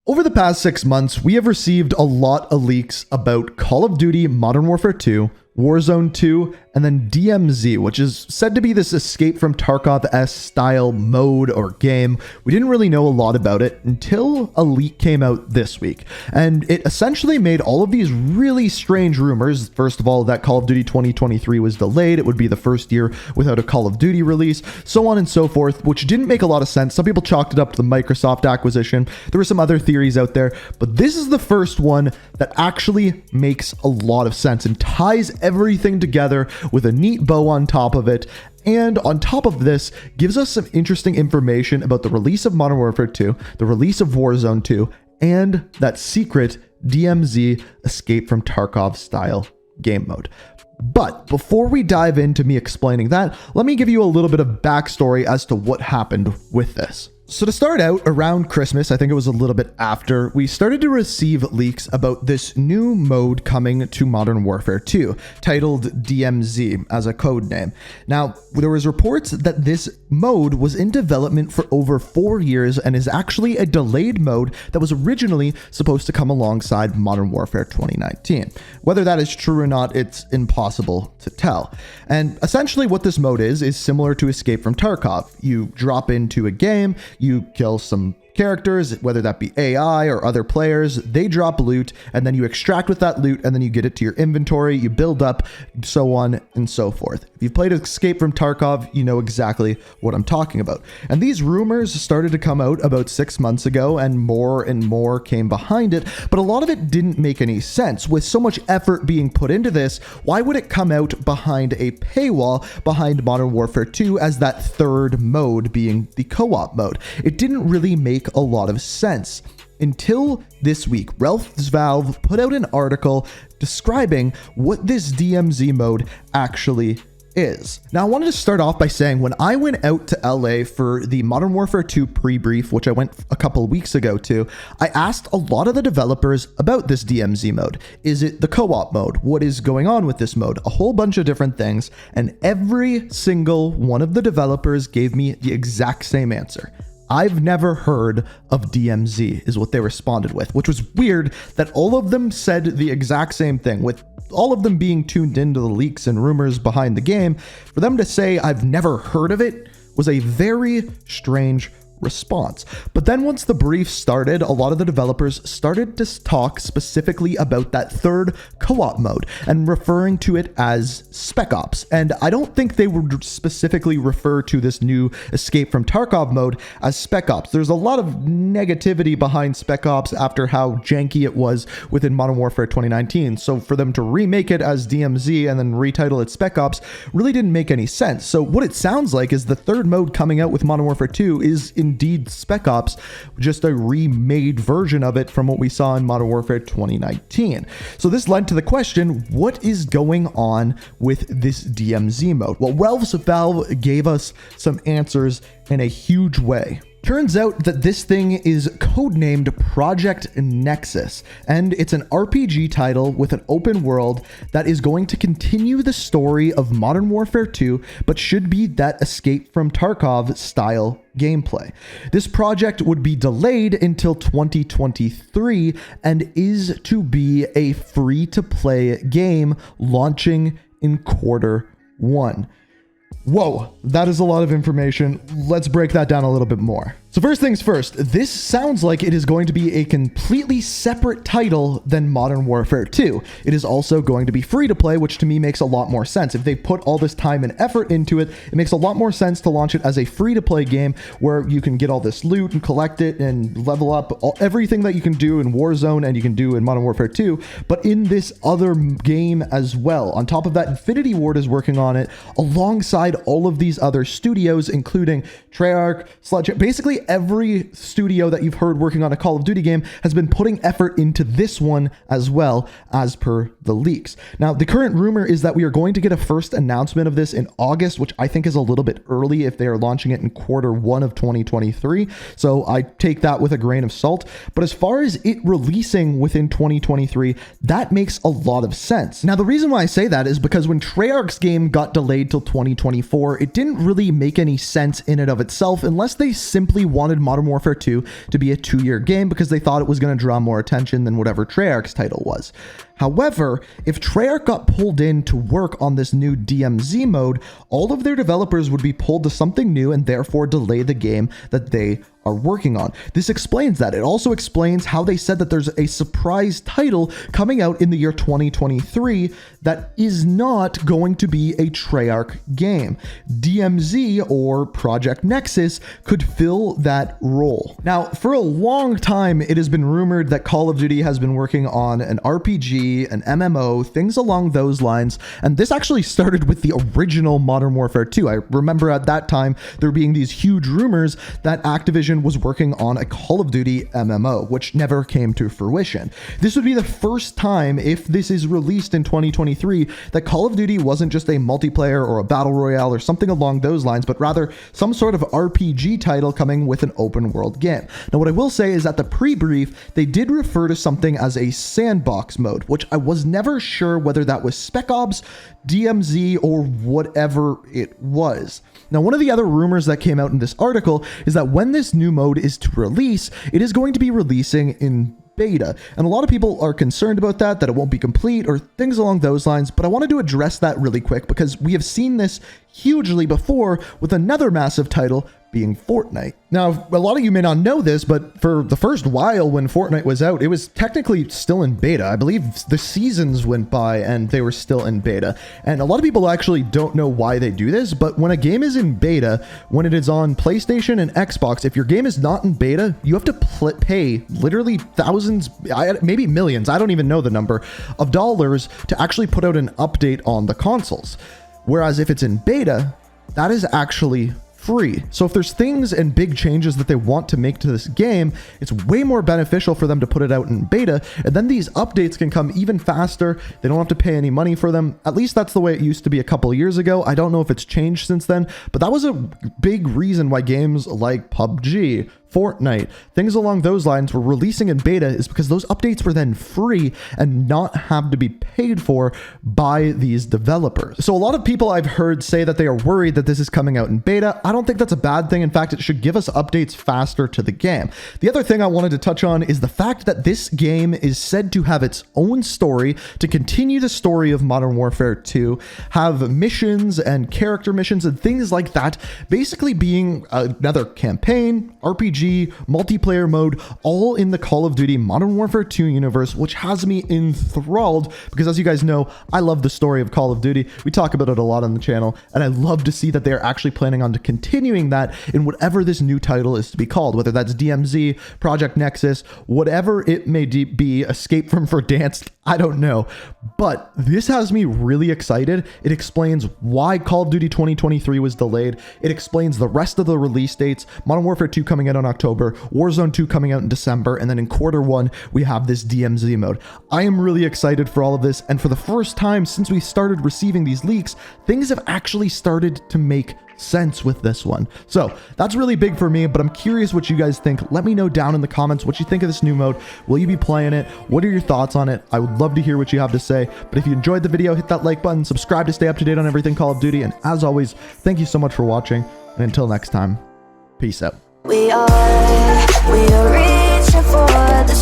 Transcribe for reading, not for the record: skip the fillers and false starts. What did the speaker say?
Over the past 6 months, we have received a lot of leaks about Call of Duty Modern Warfare 2, Warzone 2, and then DMZ, which is said to be this Escape From Tarkov-esque style mode or game. We didn't really know a lot about it until a leak came out this week, and it essentially made all of these really strange rumors. First of all, that Call of Duty 2023 was delayed. It would be the first year without a Call of Duty release, so on and so forth, which didn't make a lot of sense. Some people chalked it up to the Microsoft acquisition. There were some other theories out there, but this is the first one that actually makes a lot of sense and ties everything together with a neat bow on top of it. And on top of this, gives us some interesting information about the release of Modern Warfare 2, the release of Warzone 2, and that secret DMZ Escape from Tarkov style game mode. But before we dive into me explaining that, let me give you a little bit of backstory as to what happened with this. So to start out, around Christmas, I think it was a little bit after, we started to receive leaks about this new mode coming to Modern Warfare 2, titled DMZ as a code name. Now, there was reports that this mode was in development for over 4 years and is actually a delayed mode that was originally supposed to come alongside Modern Warfare 2019. Whether that is true or not, it's impossible to tell. And essentially what this mode is similar to Escape from Tarkov. You drop into a game, you kill some characters, whether that be AI or other players, they drop loot, and then you extract with that loot, and then you get it to your inventory, you build up, so on and so forth. If you've played Escape from Tarkov, you know exactly what I'm talking about. And these rumors started to come out about 6 months ago, and more came behind it, but a lot of it didn't make any sense. With so much effort being put into this, why would it come out behind a paywall behind Modern Warfare 2 as that third mode being the co-op mode? It didn't really make a lot of sense until this week. Ralph's Valve put out an article describing what this DMZ mode actually is. Now, I wanted to start off by saying when I went out to LA for the Modern Warfare 2 pre-brief, which I went a couple of weeks ago to, I asked a lot of the developers about this DMZ mode. Is it the co-op mode? What is going on with this mode? A whole bunch of different things, and every single one of the developers gave me the exact same answer. I've never heard of DMZ, is what they responded with, which was weird that all of them said the exact same thing, with all of them being tuned into the leaks and rumors behind the game. For them to say I've never heard of it was a very strange response. But then once the brief started, a lot of the developers started to talk specifically about that third co-op mode and referring to it as Spec Ops. And I don't think they would specifically refer to this new Escape from Tarkov mode as Spec Ops. There's a lot of negativity behind Spec Ops after how janky it was within Modern Warfare 2019. So for them to remake it as DMZ and then retitle it Spec Ops really didn't make any sense. So what it sounds like is the third mode coming out with Modern Warfare 2 is indeed Spec Ops, just a remade version of it from what we saw in Modern Warfare 2019. So this led to the question, what is going on with this DMZ mode? Well, Ralph's Valve gave us some answers in a huge way. Turns out that this thing is codenamed Project Nexus, and it's an RPG title with an open world that is going to continue the story of Modern Warfare 2, but should be that Escape from Tarkov style gameplay. This project would be delayed until 2023 and is to be a free-to-play game launching in Q1. Whoa, that is a lot of information. Let's break that down a little bit more. So first things first, this sounds like it is going to be a completely separate title than Modern Warfare 2. It is also going to be free to play, which to me makes a lot more sense. If they put all this time and effort into it, it makes a lot more sense to launch it as a free to play game where you can get all this loot and collect it and level up everything that you can do in Warzone and you can do in Modern Warfare 2, but in this other game as well. On top of that, Infinity Ward is working on it alongside all of these other studios, including Treyarch, Sledgehammer. Basically every studio that you've heard working on a Call of Duty game has been putting effort into this one as well, as per the leaks. Now, the current rumor is that we are going to get a first announcement of this in August, which I think is a little bit early if they are launching it in Q1 of 2023. So I take that with a grain of salt. But as far as it releasing within 2023, that makes a lot of sense. Now, the reason why I say that is because when Treyarch's game got delayed till 2024, it didn't really make any sense in and of itself unless they simply wanted Modern Warfare 2 to be a 2-year game because they thought it was going to draw more attention than whatever Treyarch's title was. However, if Treyarch got pulled in to work on this new DMZ mode, all of their developers would be pulled to something new and therefore delay the game that they are working on. This explains that. It also explains how they said that there's a surprise title coming out in the year 2023 that is not going to be a Treyarch game. DMZ, or Project Nexus, could fill that role. Now, for a long time, it has been rumored that Call of Duty has been working on an RPG, an MMO, things along those lines, and this actually started with the original Modern Warfare 2. I remember at that time there being these huge rumors that Activision was working on a Call of Duty MMO, which never came to fruition. This would be the first time, if this is released in 2023, that Call of Duty wasn't just a multiplayer or a battle royale or something along those lines, but rather some sort of RPG title coming with an open world game. Now, what I will say is that the pre-brief, they did refer to something as a sandbox mode, which I was never sure whether that was Spec Ops, DMZ, or whatever it was. Now, one of the other rumors that came out in this article is that when this new mode is to release, it is going to be releasing in beta. And a lot of people are concerned about that it won't be complete or things along those lines, but I wanted to address that really quick because we have seen this hugely before with another massive title being Fortnite. Now, a lot of you may not know this, but for the first while when Fortnite was out, it was technically still in beta. I believe the seasons went by and they were still in beta. And a lot of people actually don't know why they do this, but when a game is in beta, when it is on PlayStation and Xbox, if your game is not in beta, you have to pay literally thousands, maybe millions, I don't even know the number, of dollars to actually put out an update on the consoles. Whereas if it's in beta, that is actually free. So if there's things and big changes that they want to make to this game, it's way more beneficial for them to put it out in beta, and then these updates can come even faster. They don't have to pay any money for them. At least that's the way it used to be a couple of years ago. I don't know if it's changed since then, but that was a big reason why games like PUBG, Fortnite, things along those lines were releasing in beta, is because those updates were then free and not have to be paid for by these developers. So a lot of people I've heard say that they are worried that this is coming out in beta. I don't think that's a bad thing. In fact, it should give us updates faster to the game. The other thing I wanted to touch on is the fact that this game is said to have its own story, to continue the story of Modern Warfare 2, have missions and character missions and things like that, basically being another campaign, RPG, multiplayer mode, all in the Call of Duty Modern Warfare 2 universe, which has me enthralled because, as you guys know, I love the story of Call of Duty. We talk about it a lot on the channel, and I love to see that they're actually planning on continuing that in whatever this new title is to be called, whether that's DMZ, Project Nexus, whatever it may be, Escape From Tarkov, I don't know. But this has me really excited. It explains why Call of Duty 2023 was delayed. It explains the rest of the release dates. Modern Warfare 2 coming out on October, Warzone 2 coming out in December, and then in Q1, we have this DMZ mode. I am really excited for all of this, and for the first time since we started receiving these leaks, things have actually started to make sense with this one. So that's really big for me, but I'm curious what you guys think. Let me know down in the comments what you think of this new mode. Will you be playing it? What are your thoughts on it? I would love to hear what you have to say. But if you enjoyed the video, hit that like button, subscribe to stay up to date on everything Call of Duty, and as always, thank you so much for watching, and until next time, peace out. We are reaching for the